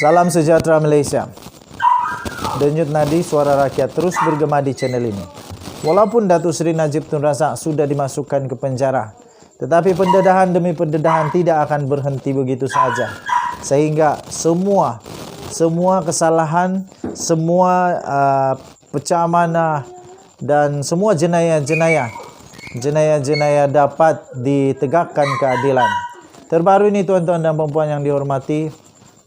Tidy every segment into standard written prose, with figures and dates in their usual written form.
Salam sejahtera Malaysia. Denyut nadi suara rakyat terus bergema di channel ini. Walaupun Datuk Seri Najib Tun Razak sudah dimasukkan ke penjara, tetapi pendedahan demi pendedahan tidak akan berhenti begitu saja. Sehingga semua kesalahan, semua pecah amanah dan semua jenayah-jenayah dapat ditegakkan keadilan. Terbaru ini tuan-tuan dan puan yang dihormati,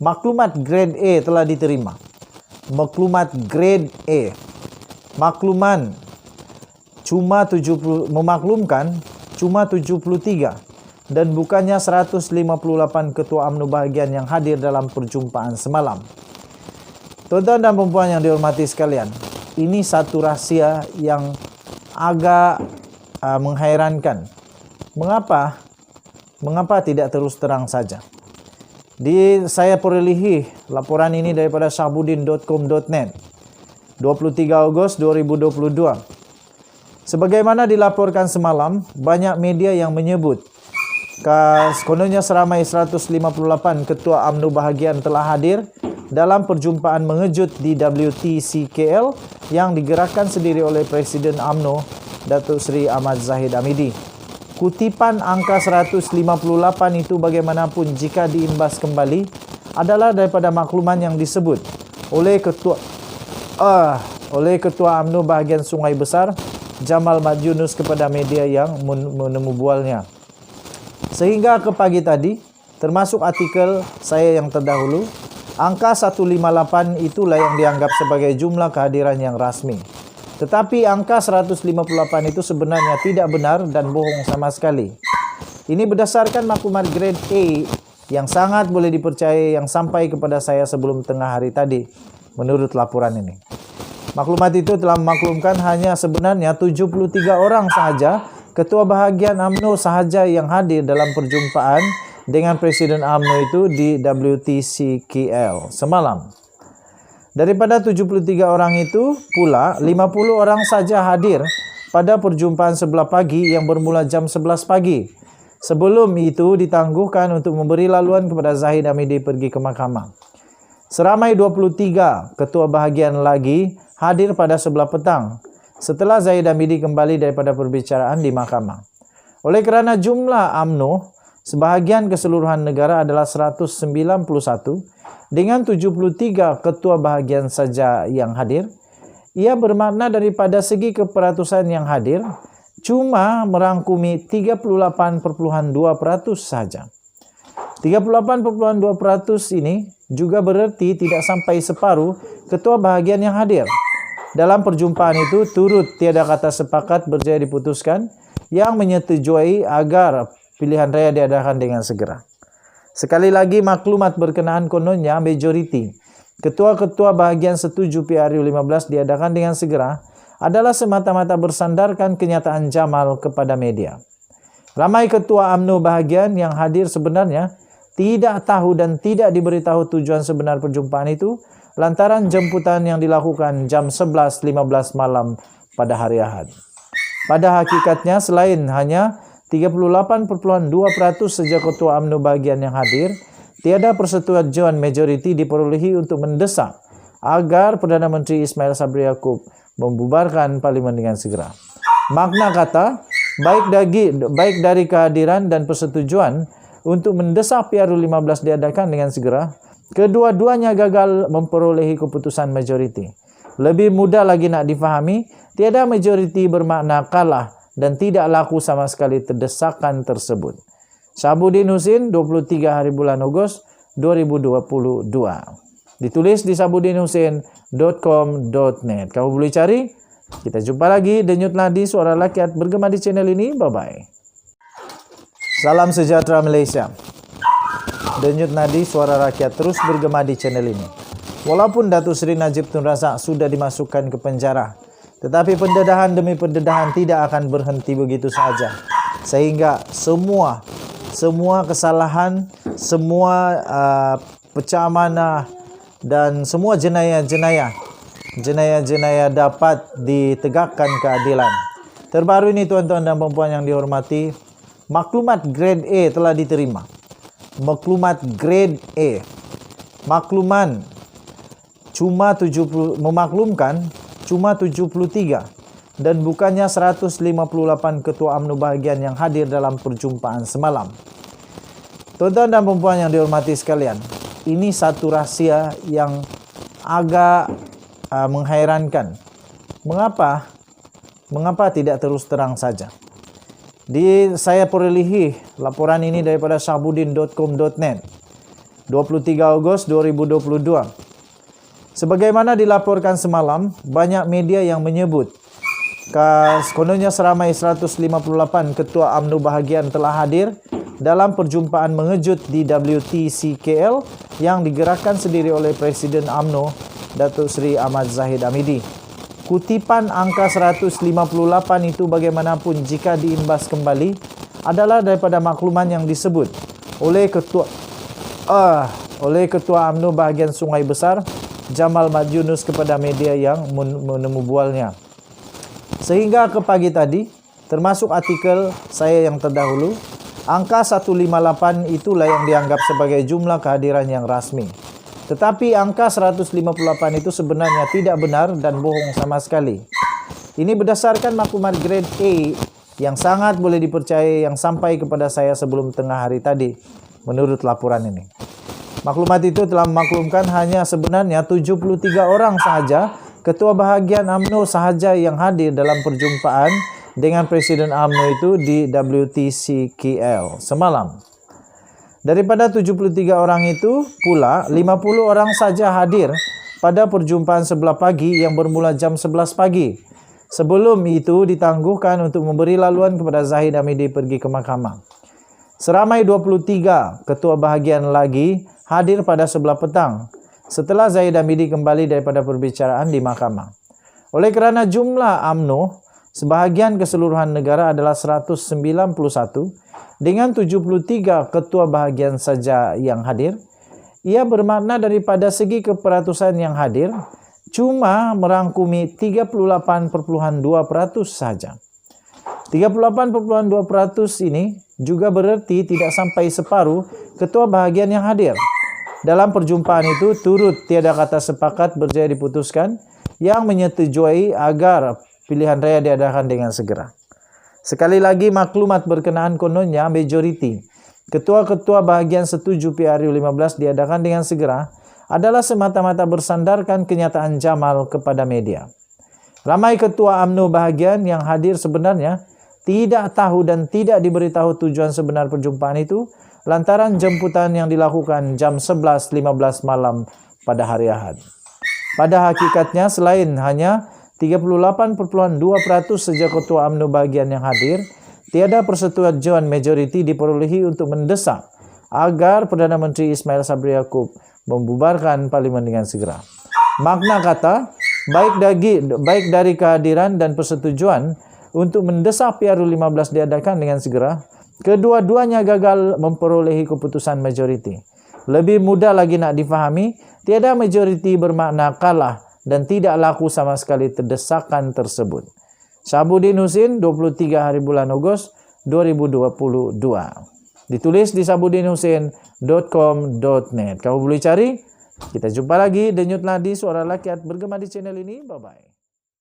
maklumat grade A telah diterima. Maklumat grade A. Makluman memaklumkan cuma 73 dan bukannya 158 ketua UMNO bahagian yang hadir dalam perjumpaan semalam. Tuan-tuan dan puan yang dihormati sekalian, ini satu rahsia yang agak menghairankan. Mengapa tidak terus terang saja? Saya perolehi laporan ini daripada syahbudin.com.net 23 Ogos 2022. Sebagaimana dilaporkan semalam, banyak media yang menyebut kononnya seramai 158 ketua UMNO bahagian telah hadir dalam perjumpaan mengejut di WTC KL yang digerakkan sendiri oleh Presiden UMNO Datuk Seri Ahmad Zahid Hamidi. Kutipan angka 158 itu bagaimanapun jika diimbas kembali adalah daripada makluman yang disebut oleh Ketua UMNO bahagian Sungai Besar Jamal Mat Yunus kepada media yang menemubualnya. Sehingga ke pagi tadi, termasuk artikel saya yang terdahulu, angka 158 itulah yang dianggap sebagai jumlah kehadiran yang rasmi. Tetapi angka 158 itu sebenarnya tidak benar dan bohong sama sekali. Ini berdasarkan maklumat grade A yang sangat boleh dipercayai yang sampai kepada saya sebelum tengah hari tadi menurut laporan ini. Maklumat itu telah memaklumkan hanya sebenarnya 73 orang sahaja ketua bahagian UMNO sahaja yang hadir dalam perjumpaan dengan Presiden UMNO itu di WTC KL semalam. Daripada 73 orang itu pula, 50 orang saja hadir pada perjumpaan sebelah pagi yang bermula jam 11 pagi. Sebelum itu ditangguhkan untuk memberi laluan kepada Zahid Hamidi pergi ke mahkamah. Seramai 23 ketua bahagian lagi hadir pada sebelah petang setelah Zahid Hamidi kembali daripada perbicaraan di mahkamah. Oleh kerana jumlah UMNO sebahagian keseluruhan negara adalah 191 dengan 73 ketua bahagian saja yang hadir, ia bermakna daripada segi keperatusan yang hadir cuma merangkumi 38.2% saja. 38.2% ini juga bererti tidak sampai separuh ketua bahagian yang hadir. Dalam perjumpaan itu turut tiada kata sepakat berjaya diputuskan yang menyetujui agar pilihan raya diadakan dengan segera. Sekali lagi maklumat berkenaan kononnya majoriti ketua-ketua bahagian setuju PRU 15 diadakan dengan segera adalah semata-mata bersandarkan kenyataan Jamal kepada media. Ramai ketua UMNO bahagian yang hadir sebenarnya tidak tahu dan tidak diberitahu tujuan sebenar perjumpaan itu lantaran jemputan yang dilakukan jam 11.15 malam pada hari Ahad. Pada hakikatnya selain hanya 38.2% sejak ketua UMNO bahagian yang hadir, tiada persetujuan majoriti diperolehi untuk mendesak agar Perdana Menteri Ismail Sabri Yaakob membubarkan parlimen dengan segera. Makna kata, baik dari kehadiran dan persetujuan untuk mendesak PRU 15 diadakan dengan segera, kedua-duanya gagal memperolehi keputusan majoriti. Lebih mudah lagi nak difahami, tiada majoriti bermakna kalah dan tidak laku sama sekali terdesakan tersebut. Syahbudin Husin, 23 hari bulan Ogos 2022. Ditulis di syahbudinhusin.com.net. Kamu boleh cari. Kita jumpa lagi. Denyut nadi suara rakyat bergema di channel ini. Bye-bye. Salam sejahtera Malaysia. Denyut nadi suara rakyat terus bergema di channel ini. Walaupun Datuk Seri Najib Tun Razak sudah dimasukkan ke penjara, tetapi pendedahan demi pendedahan tidak akan berhenti begitu saja. Sehingga semua kesalahan, semua pecah amanah dan semua jenayah-jenayah dapat ditegakkan keadilan. Terbaru ini tuan-tuan dan puan yang dihormati, maklumat grade A telah diterima. Maklumat grade A. memaklumkan cuma 73 dan bukannya 158 ketua UMNO bahagian yang hadir dalam perjumpaan semalam. Tuan-tuan dan puan yang dihormati sekalian, ini satu rahasia yang agak menghairankan. Mengapa tidak terus terang saja? Saya perolehi laporan ini daripada syahbudin.com.net 23 Ogos 2022. Sebagaimana dilaporkan semalam, banyak media yang menyebut kononnya seramai 158 ketua UMNO bahagian telah hadir dalam perjumpaan mengejut di WTC-KL yang digerakkan sendiri oleh Presiden UMNO Datuk Seri Ahmad Zahid Hamidi. Kutipan angka 158 itu bagaimanapun jika diimbas kembali adalah daripada makluman yang disebut oleh Ketua UMNO bahagian Sungai Besar Jamal Mat Yunus kepada media yang menemubualnya. Sehingga ke pagi tadi, termasuk artikel saya yang terdahulu, angka 158 itulah yang dianggap sebagai jumlah kehadiran yang rasmi. Tetapi angka 158 itu sebenarnya tidak benar dan bohong sama sekali. Ini berdasarkan maklumat grade A yang sangat boleh dipercayai yang sampai kepada saya sebelum tengah hari tadi, menurut laporan ini. Maklumat itu telah memaklumkan hanya sebenarnya 73 orang sahaja ketua bahagian UMNO sahaja yang hadir dalam perjumpaan dengan Presiden UMNO itu di WTC-KL semalam. Daripada 73 orang itu pula, 50 orang saja hadir pada perjumpaan sebelah pagi yang bermula jam 11 pagi. Sebelum itu ditangguhkan untuk memberi laluan kepada Zahid Hamidi pergi ke mahkamah. Seramai 23 ketua bahagian lagi hadir pada sebelah petang setelah Zahid Hamidi kembali daripada perbicaraan di mahkamah. Oleh kerana jumlah UMNO sebahagian keseluruhan negara adalah 191 dengan 73 ketua bahagian saja yang hadir, ia bermakna daripada segi keperatusan yang hadir cuma merangkumi 38.2% saja. 38.2% ini juga bererti tidak sampai separuh ketua bahagian yang hadir. Dalam perjumpaan itu turut tiada kata sepakat berjaya diputuskan yang menyetujui agar pilihan raya diadakan dengan segera. Sekali lagi maklumat berkenaan kononnya majoriti ketua-ketua bahagian setuju PRU 15 diadakan dengan segera adalah semata-mata bersandarkan kenyataan Jamal kepada media. Ramai ketua UMNO bahagian yang hadir sebenarnya tidak tahu dan tidak diberitahu tujuan sebenar perjumpaan itu lantaran jemputan yang dilakukan jam 11.15 malam pada hari Ahad. Pada hakikatnya selain hanya 38.2% sejak ketua UMNO bahagian yang hadir, tiada persetujuan majoriti diperolehi untuk mendesak agar Perdana Menteri Ismail Sabri Yaakob membubarkan parlimen dengan segera. Makna kata, baik dari kehadiran dan persetujuan untuk mendesak PRU 15 diadakan dengan segera, kedua-duanya gagal memperolehi keputusan majoriti. Lebih mudah lagi nak difahami, tiada majoriti bermakna kalah dan tidak laku sama sekali terdesakan tersebut. Syahbudin Husin, 23 hari bulan Ogos 2022. Ditulis di syahbudinhusin.com.net. Kamu boleh cari. Kita jumpa lagi. Denyut nadi suara rakyat bergema di channel ini. Bye-bye.